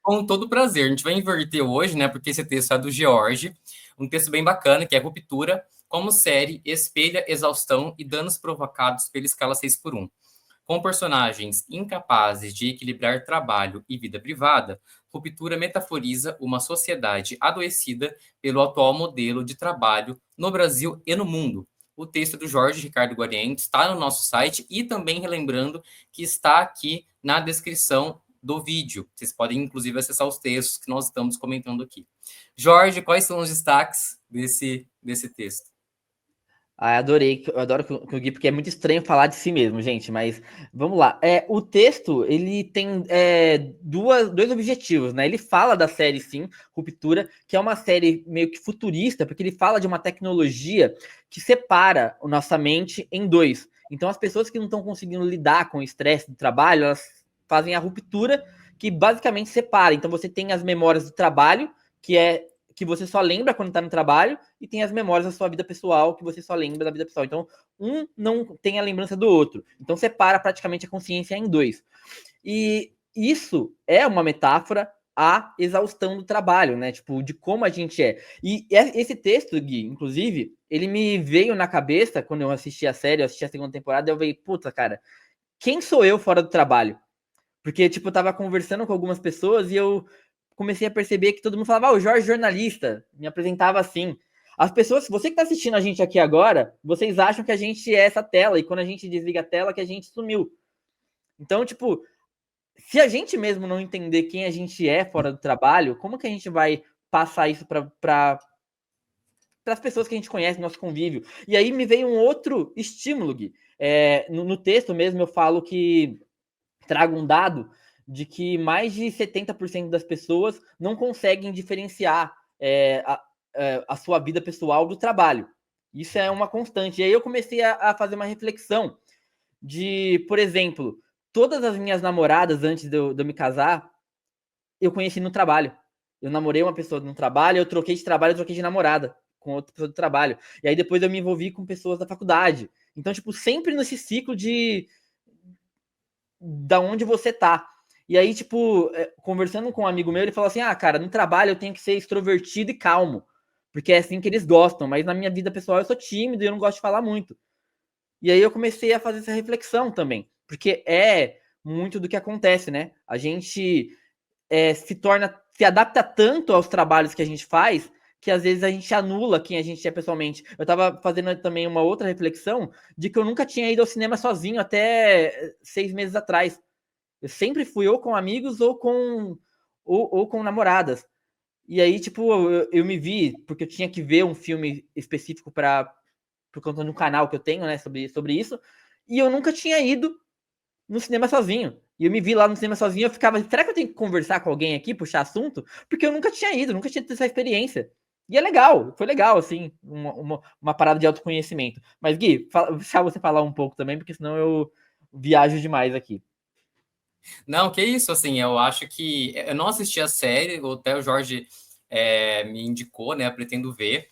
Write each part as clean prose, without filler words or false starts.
Com todo prazer. A gente vai inverter hoje, né? Porque esse texto é do George, um texto bem bacana, que é Ruptura, como série espelha exaustão e danos provocados pela escala 6x1. Com personagens incapazes de equilibrar trabalho e vida privada, Ruptura metaforiza uma sociedade adoecida pelo atual modelo de trabalho no Brasil e no mundo. O texto do Jorge Ricardo Guariente está no nosso site e também relembrando que está aqui na descrição do vídeo. Vocês podem, inclusive, acessar os textos que nós estamos comentando aqui. Jorge, quais são os destaques desse texto? Ah, adorei, eu adoro que o Gui, porque é muito estranho falar de si mesmo, gente, mas vamos lá. O texto, ele tem dois objetivos, né? Ele fala da série, sim, Ruptura, que é uma série meio que futurista, porque ele fala de uma tecnologia que separa a nossa mente em dois. Então, as pessoas que não estão conseguindo lidar com o estresse do trabalho, elas fazem a ruptura, que basicamente separa. Então, você tem as memórias do trabalho, que você só lembra quando tá no trabalho, e tem as memórias da sua vida pessoal, que você só lembra da vida pessoal. Então, um não tem a lembrança do outro. Então, separa praticamente a consciência em dois. E isso é uma metáfora à exaustão do trabalho, né? Tipo, de como a gente é. E esse texto, Gui, inclusive, ele me veio na cabeça quando eu assisti a série, eu assisti a segunda temporada, eu falei, puta, cara, quem sou eu fora do trabalho? Porque, tipo, eu tava conversando com algumas pessoas e eu comecei a perceber que todo mundo falava, o Jorge jornalista, me apresentava assim. As pessoas, você que tá assistindo a gente aqui agora, vocês acham que a gente é essa tela, e quando a gente desliga a tela, que a gente sumiu. Então, tipo, se a gente mesmo não entender quem a gente é fora do trabalho, como que a gente vai passar isso para as pessoas que a gente conhece, no nosso convívio? E aí me veio um outro estímulo, Gui. No texto mesmo eu falo que trago um dado de que mais de 70% das pessoas não conseguem diferenciar a sua vida pessoal do trabalho. Isso é uma constante. E aí eu comecei a fazer uma reflexão de, por exemplo, todas as minhas namoradas antes de eu me casar, eu conheci no trabalho. Eu namorei uma pessoa no trabalho, eu troquei de trabalho, eu troquei de namorada com outra pessoa do trabalho. E aí depois eu me envolvi com pessoas da faculdade. Então, tipo, sempre nesse ciclo de da onde você tá. E aí, tipo, conversando com um amigo meu, ele falou assim: ah, cara, no trabalho eu tenho que ser extrovertido e calmo, porque é assim que eles gostam, mas na minha vida pessoal eu sou tímido e eu não gosto de falar muito. E aí eu comecei a fazer essa reflexão também, porque é muito do que acontece, né? A gente se adapta tanto aos trabalhos que a gente faz, que às vezes a gente anula quem a gente é pessoalmente. Eu tava fazendo também uma outra reflexão de que eu nunca tinha ido ao cinema sozinho até 6 meses atrás. Eu sempre fui ou com amigos ou com namoradas. E aí, tipo, eu me vi, porque eu tinha que ver um filme específico por conta de um canal que eu tenho, né, sobre isso, e eu nunca tinha ido no cinema sozinho. E eu me vi lá no cinema sozinho, eu ficava, será que eu tenho que conversar com alguém aqui, puxar assunto? Porque eu nunca tinha ido, nunca tinha tido essa experiência. E é legal, foi legal, assim, uma parada de autoconhecimento. Mas, Gui, deixa você falar um pouco também, porque senão eu viajo demais aqui. Não, que isso, assim, eu acho que eu não assisti a série, até o Jorge me indicou, né? Eu pretendo ver.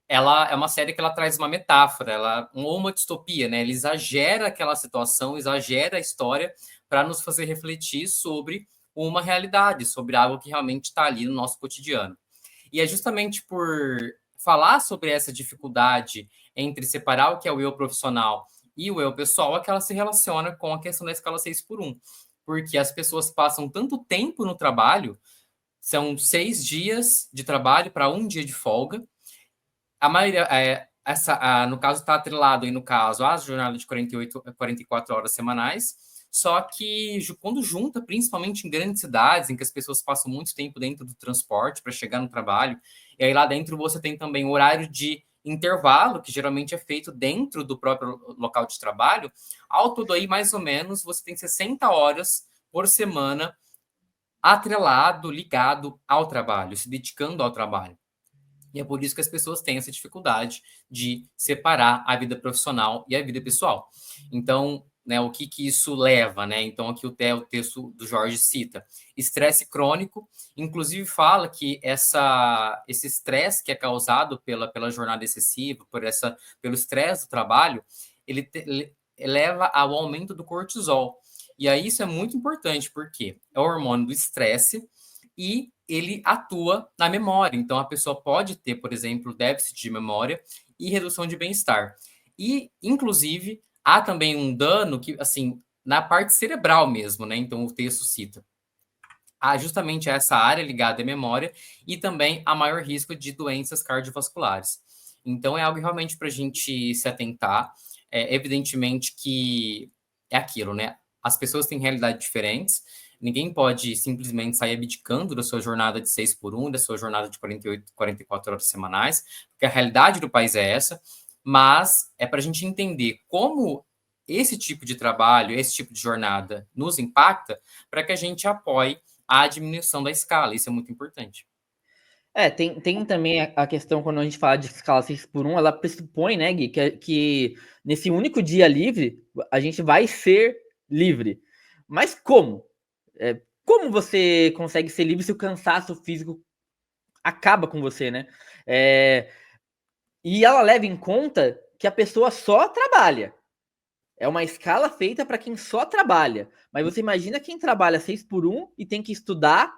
Ela é uma série que ela traz uma metáfora, ou uma distopia, né? Ele exagera aquela situação, exagera a história para nos fazer refletir sobre uma realidade, sobre algo que realmente está ali no nosso cotidiano. E é justamente por falar sobre essa dificuldade entre separar o que é o eu profissional e o eu pessoal é que ela se relaciona com a questão da escala 6x1. Porque as pessoas passam tanto tempo no trabalho, são 6 dias de trabalho para um dia de folga. A maioria, no caso, está atrelado aí, no caso, às jornadas de 44 horas semanais. Só que quando junta, principalmente em grandes cidades, em que as pessoas passam muito tempo dentro do transporte para chegar no trabalho, e aí lá dentro você tem também o horário de intervalo, que geralmente é feito dentro do próprio local de trabalho, ao todo aí, mais ou menos, você tem 60 horas por semana atrelado, ligado ao trabalho, se dedicando ao trabalho. E é por isso que as pessoas têm essa dificuldade de separar a vida profissional e a vida pessoal. Então, né, o que isso leva, né? Então, aqui o texto do Jorge cita estresse crônico, inclusive fala que esse estresse que é causado pela jornada excessiva, pelo estresse do trabalho, ele leva ao aumento do cortisol. E aí isso é muito importante, porque é o hormônio do estresse, e ele atua na memória. Então, a pessoa pode ter, por exemplo, déficit de memória e redução de bem-estar. E, inclusive, há também um dano que, assim, na parte cerebral mesmo, né? Então, o texto cita. Há justamente essa área ligada à memória e também a maior risco de doenças cardiovasculares. Então, é algo realmente para a gente se atentar. É, evidentemente que é aquilo, né? As pessoas têm realidades diferentes. Ninguém pode simplesmente sair abdicando da sua jornada de 6 por 1, da sua jornada de 48, 44 horas semanais, porque a realidade do país é essa. Mas é para a gente entender como esse tipo de trabalho, esse tipo de jornada nos impacta, para que a gente apoie a diminuição da escala. Isso é muito importante. Tem também a questão, quando a gente fala de escala 6 por 1, ela pressupõe, né, Gui, que nesse único dia livre, a gente vai ser livre. Mas como? Como você consegue ser livre se o cansaço físico acaba com você, né? E ela leva em conta que a pessoa só trabalha. É uma escala feita para quem só trabalha. Mas você imagina quem trabalha 6 por 1 e tem que estudar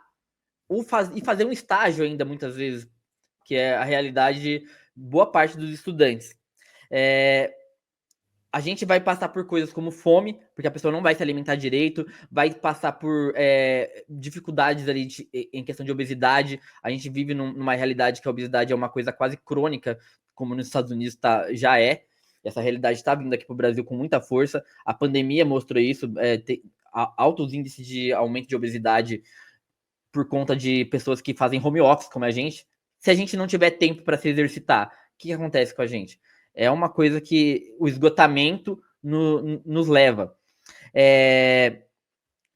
e fazer um estágio ainda, muitas vezes, que é a realidade de boa parte dos estudantes. A gente vai passar por coisas como fome, porque a pessoa não vai se alimentar direito, vai passar por dificuldades ali em questão de obesidade. A gente vive numa realidade que a obesidade é uma coisa quase crônica, como nos Estados Unidos já é. Essa realidade está vindo aqui para o Brasil com muita força. A pandemia mostrou isso, tem altos índices de aumento de obesidade por conta de pessoas que fazem home office, como a gente. Se a gente não tiver tempo para se exercitar, o que acontece com a gente? É uma coisa que o esgotamento nos leva.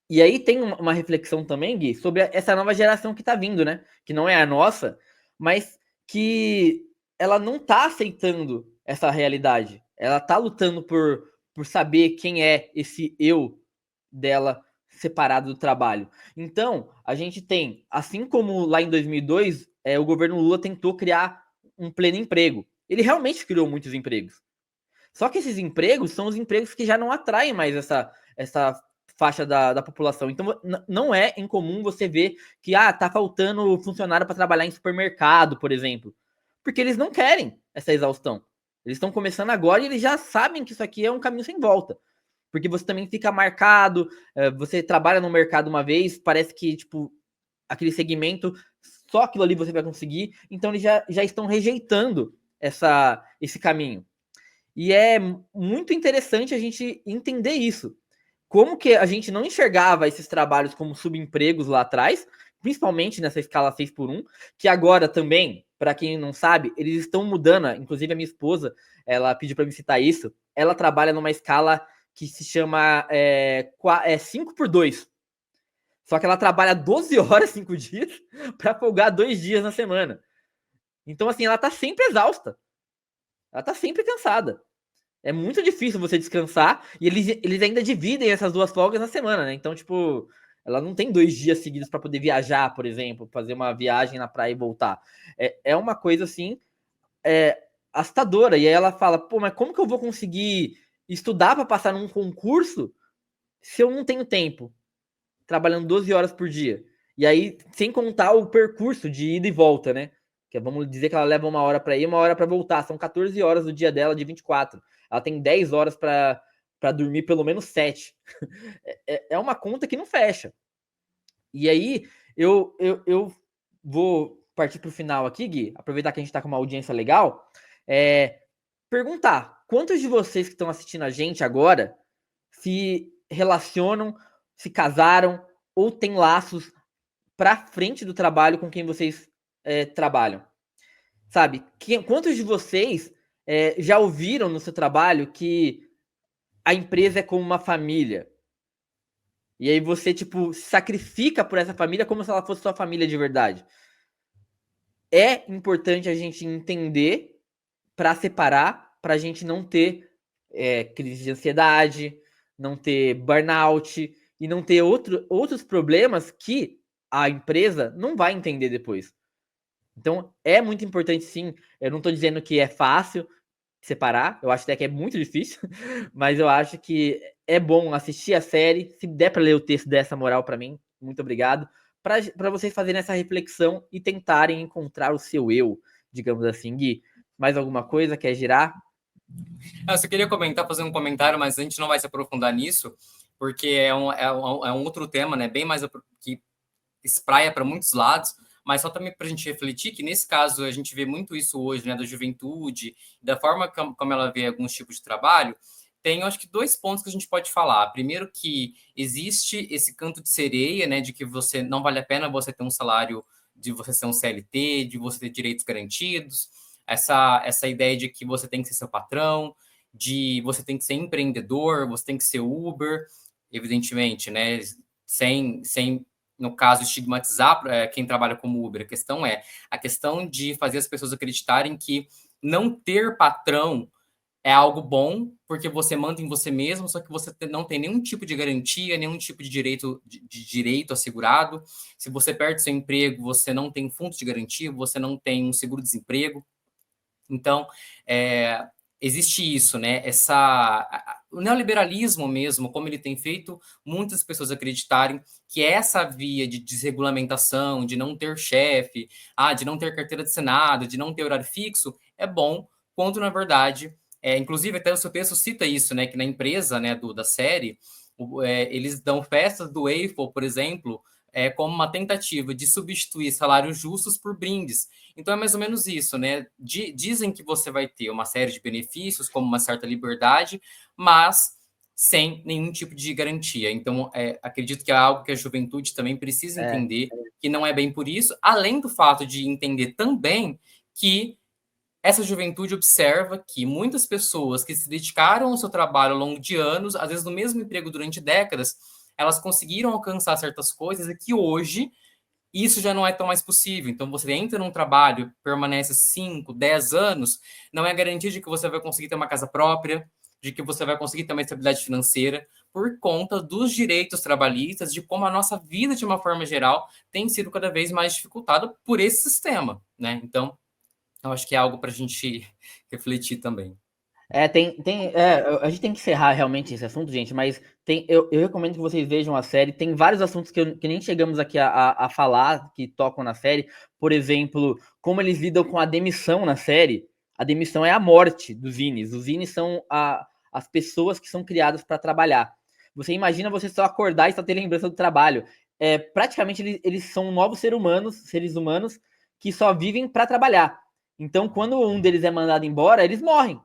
E aí tem uma reflexão também, Gui, sobre essa nova geração que está vindo, né? Que não é a nossa, mas que ela não está aceitando essa realidade. Ela está lutando por saber quem é esse eu dela separado do trabalho. Então, a gente tem, assim como lá em 2002, o governo Lula tentou criar um pleno emprego. Ele realmente criou muitos empregos. Só que esses empregos são os empregos que já não atraem mais essa faixa da população. Então, não é incomum você ver que tá faltando funcionário para trabalhar em supermercado, por exemplo. Porque eles não querem essa exaustão. Eles estão começando agora e eles já sabem que isso aqui é um caminho sem volta. Porque você também fica marcado, você trabalha no mercado uma vez, parece que, tipo, aquele segmento, só aquilo ali você vai conseguir. Então, eles já estão rejeitando esse caminho. E é muito interessante a gente entender isso. Como que a gente não enxergava esses trabalhos como subempregos lá atrás, principalmente nessa escala 6 por 1, que agora também, para quem não sabe, eles estão mudando. Inclusive, a minha esposa, ela pediu para me citar isso. Ela trabalha numa escala que se chama 5 por 2. Só que ela trabalha 12 horas, 5 dias, para folgar 2 dias na semana. Então, assim, ela tá sempre exausta. Ela tá sempre cansada. É muito difícil você descansar. E eles ainda dividem essas duas folgas na semana, né? Então, tipo, ela não tem 2 dias seguidos para poder viajar, por exemplo, fazer uma viagem na praia e voltar. É uma coisa assim, assustadora. E aí ela fala: pô, mas como que eu vou conseguir estudar para passar num concurso se eu não tenho tempo? Trabalhando 12 horas por dia. E aí, sem contar o percurso de ida e volta, né? Que vamos dizer que ela leva 1 hora para ir, 1 hora para voltar. São 14 horas do dia dela de 24. Ela tem 10 horas para dormir pelo menos 7. É uma conta que não fecha. E aí, eu vou partir para o final aqui, Gui, aproveitar que a gente está com uma audiência legal, perguntar, quantos de vocês que estão assistindo a gente agora se relacionam, se casaram ou têm laços para frente do trabalho com quem vocês trabalham? Sabe? Quantos de vocês já ouviram no seu trabalho que a empresa é como uma família? E aí você, tipo, se sacrifica por essa família como se ela fosse sua família de verdade. É importante a gente entender para separar, para a gente não ter crise de ansiedade, não ter burnout e não ter outros problemas que a empresa não vai entender depois. Então, é muito importante, sim. Eu não estou dizendo que é fácil separar, eu acho até que é muito difícil, mas eu acho que é bom assistir a série. Se der para ler o texto dessa moral para mim, muito obrigado. para vocês fazerem essa reflexão e tentarem encontrar o seu eu, digamos assim. Gui, mais alguma coisa? Quer girar? Eu só queria comentar, fazer um comentário, mas a gente não vai se aprofundar nisso, porque é um outro tema, né? Bem mais que espraia para muitos lados, mas só também para a gente refletir que, nesse caso, a gente vê muito isso hoje, né? Da juventude, da forma como ela vê alguns tipos de trabalho. Tem, eu acho que, dois pontos que a gente pode falar. Primeiro, que existe esse canto de sereia, né? De que você não vale a pena você ter um salário, de você ser um CLT, de você ter direitos garantidos, essa ideia de que você tem que ser seu patrão, de você tem que ser empreendedor, você tem que ser Uber, evidentemente, né? Sem no caso, estigmatizar quem trabalha como Uber. A questão de fazer as pessoas acreditarem que não ter patrão é algo bom, porque você manda em você mesmo, só que você não tem nenhum tipo de garantia, nenhum tipo de direito assegurado. Se você perde seu emprego, você não tem fundo de garantia, você não tem um seguro-desemprego. Então, existe isso, né? O neoliberalismo mesmo, como ele tem feito muitas pessoas acreditarem que essa via de desregulamentação, de não ter chefe, de não ter carteira de Senado, de não ter horário fixo, é bom, quando na verdade, inclusive até o seu texto cita isso, né? Que na empresa, né, da série, eles dão festas do Eiffel, por exemplo, como uma tentativa de substituir salários justos por brindes. Então é mais ou menos isso, né? Dizem que você vai ter uma série de benefícios, como uma certa liberdade, mas sem nenhum tipo de garantia. Então, acredito que é algo que a juventude também precisa entender, que não é bem por isso, além do fato de entender também que essa juventude observa que muitas pessoas que se dedicaram ao seu trabalho ao longo de anos, às vezes no mesmo emprego durante décadas, elas conseguiram alcançar certas coisas e que hoje isso já não é tão mais possível. Então, você entra num trabalho, permanece 5, 10 anos, não é garantia de que você vai conseguir ter uma casa própria, de que você vai conseguir ter uma estabilidade financeira, por conta dos direitos trabalhistas, de como a nossa vida, de uma forma geral, tem sido cada vez mais dificultada por esse sistema, né? Então, eu acho que é algo para a gente refletir também. A gente tem que encerrar realmente esse assunto, gente, mas eu recomendo que vocês vejam a série. Tem vários assuntos que nem chegamos aqui a falar, que tocam na série. Por exemplo, como eles lidam com a demissão na série. A demissão é a morte dos Zines. Os Zines são as pessoas que são criadas para trabalhar. Você imagina você só acordar e só ter lembrança do trabalho. Praticamente eles são novos seres humanos, que só vivem para trabalhar. Então, quando um deles é mandado embora, eles morrem.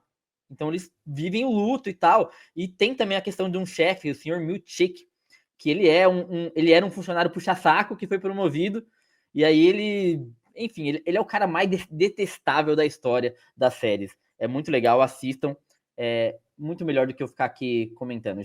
Então eles vivem o luto e tal. E tem também a questão de um chefe, o senhor Milchik, que ele ele era um funcionário puxa-saco que foi promovido. E aí enfim, ele é o cara mais detestável da história das séries. É muito legal, assistam. É muito melhor do que eu ficar aqui comentando.